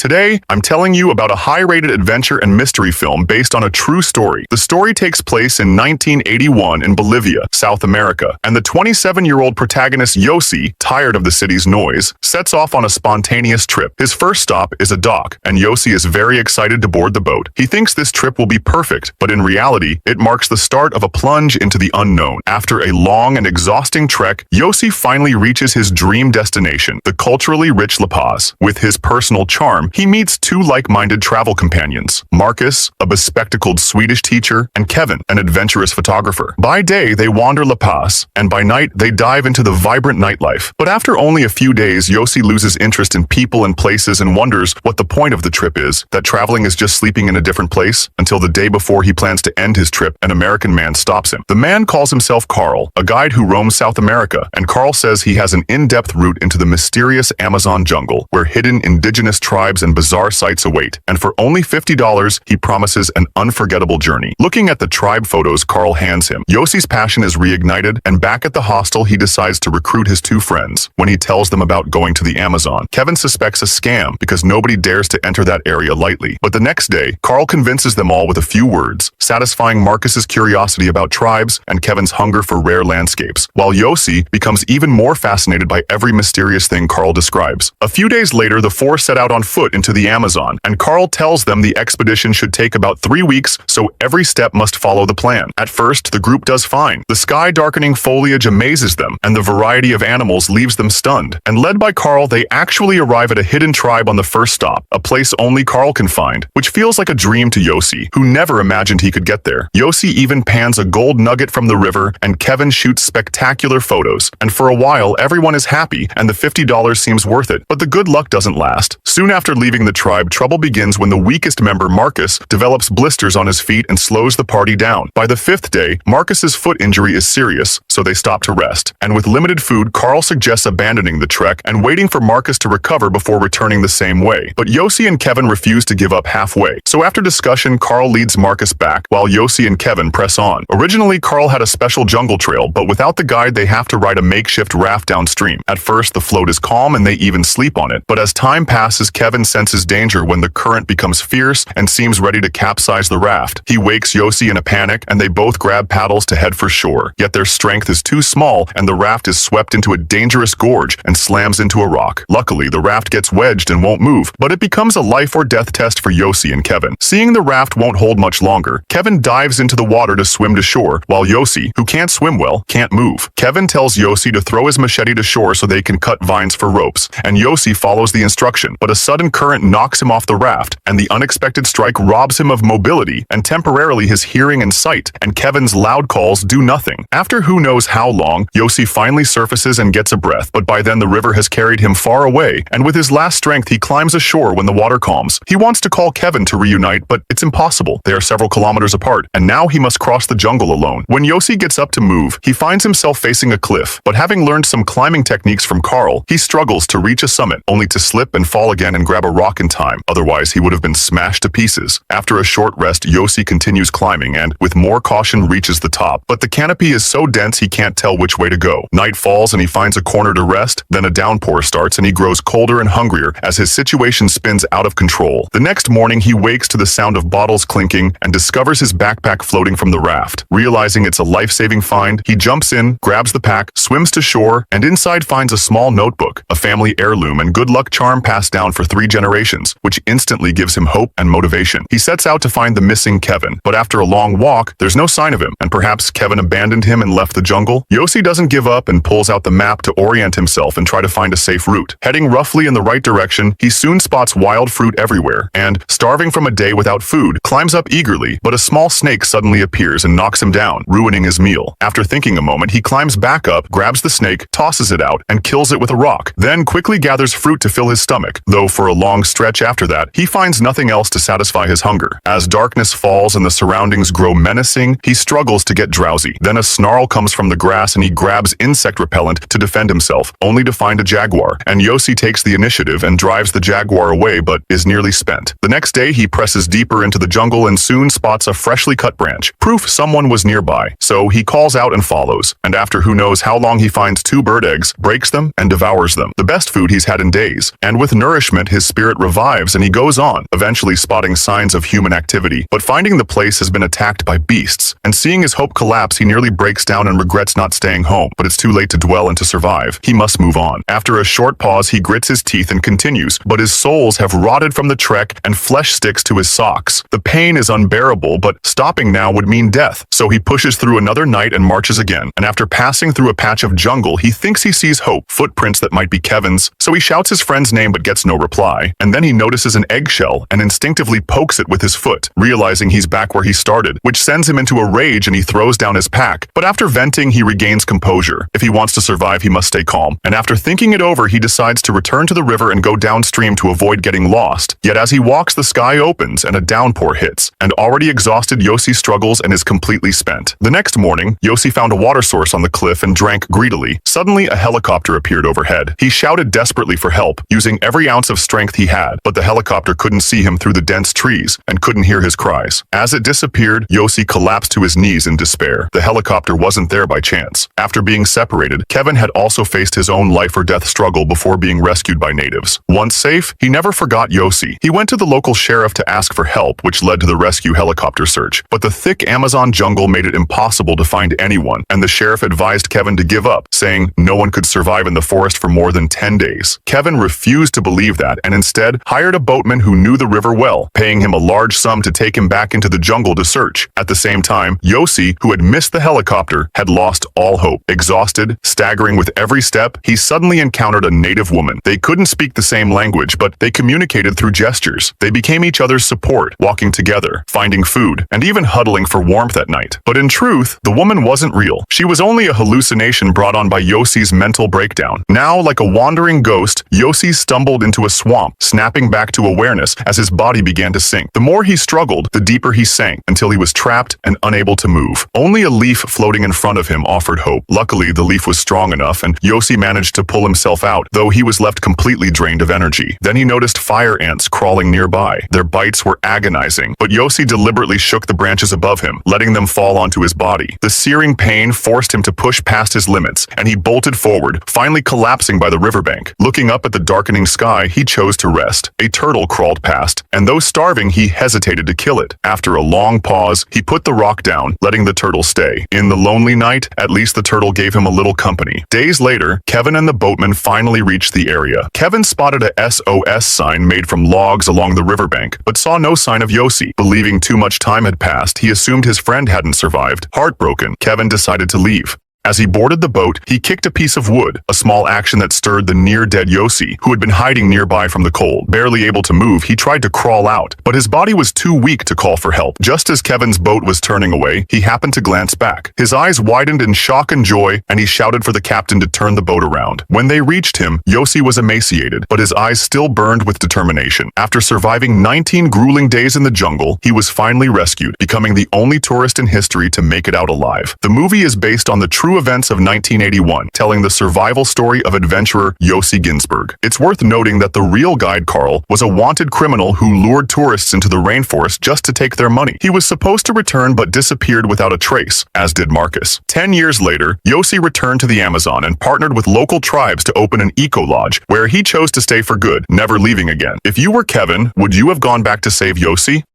Today, I'm telling you about a high-rated adventure and mystery film based on a true story. The story takes place in 1981 in Bolivia, South America, and the 27-year-old protagonist Yossi, tired of the city's noise, sets off on a spontaneous trip. His first stop is a dock, and Yossi is very excited to board the boat. He thinks this trip will be perfect, but in reality, it marks the start of a plunge into the unknown. After a long and exhausting trek, Yossi finally reaches his dream destination, the culturally rich La Paz. With his personal charm, he meets two like-minded travel companions, Marcus, a bespectacled Swedish teacher, and Kevin, an adventurous photographer. By day, they wander La Paz, and by night, they dive into the vibrant nightlife. But after only a few days, Yossi loses interest in people and places and wonders what the point of the trip is, that traveling is just sleeping in a different place, until the day before he plans to end his trip, an American man stops him. The man calls himself Carl, a guide who roams South America, and Carl says he has an in-depth route into the mysterious Amazon jungle, where hidden indigenous tribes and bizarre sights await. And for only $50, he promises an unforgettable journey. Looking at the tribe photos Carl hands him, Yossi's passion is reignited, and back at the hostel, he decides to recruit his two friends. When he tells them about going to the Amazon, Kevin suspects a scam because nobody dares to enter that area lightly. But the next day, Carl convinces them all with a few words, satisfying Marcus's curiosity about tribes and Kevin's hunger for rare landscapes, while Yossi becomes even more fascinated by every mysterious thing Carl describes. A few days later, the four set out on foot into the Amazon, and Carl tells them the expedition should take about 3 weeks, so every step must follow the plan. At first, the group does fine. The sky-darkening foliage amazes them, and the variety of animals leaves them stunned. And led by Carl, they actually arrive at a hidden tribe on the first stop, a place only Carl can find, which feels like a dream to Yossi, who never imagined he could get there. Yossi even pans a gold nugget from the river, and Kevin shoots spectacular photos. And for a while, everyone is happy, and the $50 seems worth it. But the good luck doesn't last. Soon after leaving the tribe, trouble begins when the weakest member, Marcus, develops blisters on his feet and slows the party down. By the 5th day, Marcus's foot injury is serious, so they stop to rest. And with limited food, Carl suggests abandoning the trek and waiting for Marcus to recover before returning the same way. But Yossi and Kevin refuse to give up halfway. So after discussion, Carl leads Marcus back, while Yossi and Kevin press on. Originally, Carl had a special jungle trail, but without the guide, they have to ride a makeshift raft downstream. At first, the float is calm and they even sleep on it. But as time passes, Kevin senses danger when the current becomes fierce and seems ready to capsize the raft. He wakes Yossi in a panic, and they both grab paddles to head for shore. Yet their strength is too small, and the raft is swept into a dangerous gorge and slams into a rock. Luckily, the raft gets wedged and won't move, but it becomes a life-or-death test for Yossi and Kevin. Seeing the raft won't hold much longer, Kevin dives into the water to swim to shore, while Yossi, who can't swim well, can't move. Kevin tells Yossi to throw his machete to shore so they can cut vines for ropes, and Yossi follows the instruction, but a sudden current knocks him off the raft, and the unexpected strike robs him of mobility and temporarily his hearing and sight, and Kevin's loud calls do nothing. After who knows how long, Yossi finally surfaces and gets a breath, but by then the river has carried him far away, and with his last strength he climbs ashore when the water calms. He wants to call Kevin to reunite, but it's impossible. They are several kilometers apart, and now he must cross the jungle alone. When Yossi gets up to move, he finds himself facing a cliff, but having learned some climbing techniques from Carl, he struggles to reach a summit, only to slip and fall again and grab a rock in time. Otherwise, he would have been smashed to pieces. After a short rest, Yossi continues climbing and, with more caution, reaches the top. But the canopy is so dense he can't tell which way to go. Night falls and he finds a corner to rest, then a downpour starts and he grows colder and hungrier as his situation spins out of control. The next morning, he wakes to the sound of bottles clinking and discovers his backpack floating from the raft. Realizing it's a life-saving find, he jumps in, grabs the pack, swims to shore, and inside finds a small notebook, a family heirloom and good luck charm passed down for 3 generations, which instantly gives him hope and motivation. He sets out to find the missing Kevin, but after a long walk, there's no sign of him, and perhaps Kevin abandoned him and left the jungle. Yossi doesn't give up and pulls out the map to orient himself and try to find a safe route. Heading roughly in the right direction, he soon spots wild fruit everywhere, and, starving from a day without food, climbs up eagerly, but a small snake suddenly appears and knocks him down, ruining his meal. After thinking a moment, he climbs back up, grabs the snake, tosses it out, and kills it with a rock, then quickly gathers fruit to fill his stomach, though for a long stretch after that, he finds nothing else to satisfy his hunger. As darkness falls and the surroundings grow menacing, he struggles to get drowsy. Then a snarl comes from the grass and he grabs insect repellent to defend himself, only to find a jaguar, and Yossi takes the initiative and drives the jaguar away but is nearly spent. The next day, he presses deeper into the jungle and soon spots a freshly cut branch, proof someone was nearby. So he calls out and follows, and after who knows how long he finds 2 bird eggs, breaks them, and devours them, the best food he's had in days. And with nourishment, his spirit revives and he goes on, eventually spotting signs of human activity. But finding the place has been attacked by beasts, and seeing his hope collapse, he nearly breaks down and regrets not staying home. But it's too late to dwell and to survive. He must move on. After a short pause, he grits his teeth and continues, but his soles have rotted from the trek and flesh sticks to his socks. The pain is unbearable, but stopping now would mean death. So he pushes through another night and marches again. And after passing through a patch of jungle, he thinks he sees hope, footprints that might be Kevin's. So he shouts his friend's name but gets no reply. And then he notices an eggshell and instinctively pokes it with his foot, realizing he's back where he started, which sends him into a rage and he throws down his pack. But after venting, he regains composure. If he wants to survive, he must stay calm. And after thinking it over, he decides to return to the river and go downstream to avoid getting lost. Yet as he walks, the sky opens and a downpour hits. And already exhausted, Yossi struggles and is completely spent. The next morning, Yossi found a water source on the cliff and drank greedily. Suddenly, a helicopter appeared overhead. He shouted desperately for help, using every ounce of strength he had, but the helicopter couldn't see him through the dense trees and couldn't hear his cries. As it disappeared, Yossi collapsed to his knees in despair. The helicopter wasn't there by chance. After being separated, Kevin had also faced his own life or death struggle before being rescued by natives. Once safe, he never forgot Yossi. He went to the local sheriff to ask for help, which led to the rescue helicopter search. But the thick Amazon jungle made it impossible to find anyone, and the sheriff advised Kevin to give up, saying no one could survive in the forest for more than 10 days. Kevin refused to believe that and instead hired a boatman who knew the river well, paying him a large sum to take him back into the jungle to search. At the same time, Yossi, who had missed the helicopter, had lost all hope. Exhausted, staggering with every step, he suddenly encountered a native woman. They couldn't speak the same language, but they communicated through gestures. They became each other's support, walking together, finding food, and even huddling for warmth at night. But in truth, the woman wasn't real. She was only a hallucination brought on by Yossi's mental breakdown. Now, like a wandering ghost, Yossi stumbled into a swamp, snapping back to awareness as his body began to sink. The more he struggled, the deeper he sank, until he was trapped and unable to move. Only a leaf floating in front of him offered hope. Luckily, the leaf was strong enough, and Yossi managed to pull himself out, though he was left completely drained of energy. Then he noticed fire ants crawling nearby. Their bites were agonizing, but Yossi deliberately shook the branches above him, letting them fall onto his body. The searing pain forced him to push past his limits, and he bolted forward, finally collapsing by the riverbank. Looking up at the darkening sky, he chose to rest. A turtle crawled past, and though starving, he hesitated to kill it. After a long pause, he put the rock down, letting the turtle stay. In the lonely night, at least the turtle gave him a little company. Days later, Kevin and the boatman finally reached the area. Kevin spotted a SOS sign made from logs along the riverbank, but saw no sign of Yossi. Believing too much time had passed, he assumed his friend hadn't survived. Heartbroken, Kevin decided to leave. As he boarded the boat, he kicked a piece of wood, a small action that stirred the near-dead Yossi, who had been hiding nearby from the cold. Barely able to move, he tried to crawl out, but his body was too weak to call for help. Just as Kevin's boat was turning away, he happened to glance back. His eyes widened in shock and joy, and he shouted for the captain to turn the boat around. When they reached him, Yossi was emaciated, but his eyes still burned with determination. After surviving 19 grueling days in the jungle, he was finally rescued, becoming the only tourist in history to make it out alive. The movie is based on the true events of 1981, telling the survival story of adventurer Yossi Ghinsberg. It's worth noting that the real guide Carl was a wanted criminal who lured tourists into the rainforest just to take their money. He was supposed to return but disappeared without a trace, as did Marcus. 10 years later, Yossi returned to the Amazon and partnered with local tribes to open an eco-lodge, where he chose to stay for good, never leaving again. If you were Kevin, would you have gone back to save Yossi?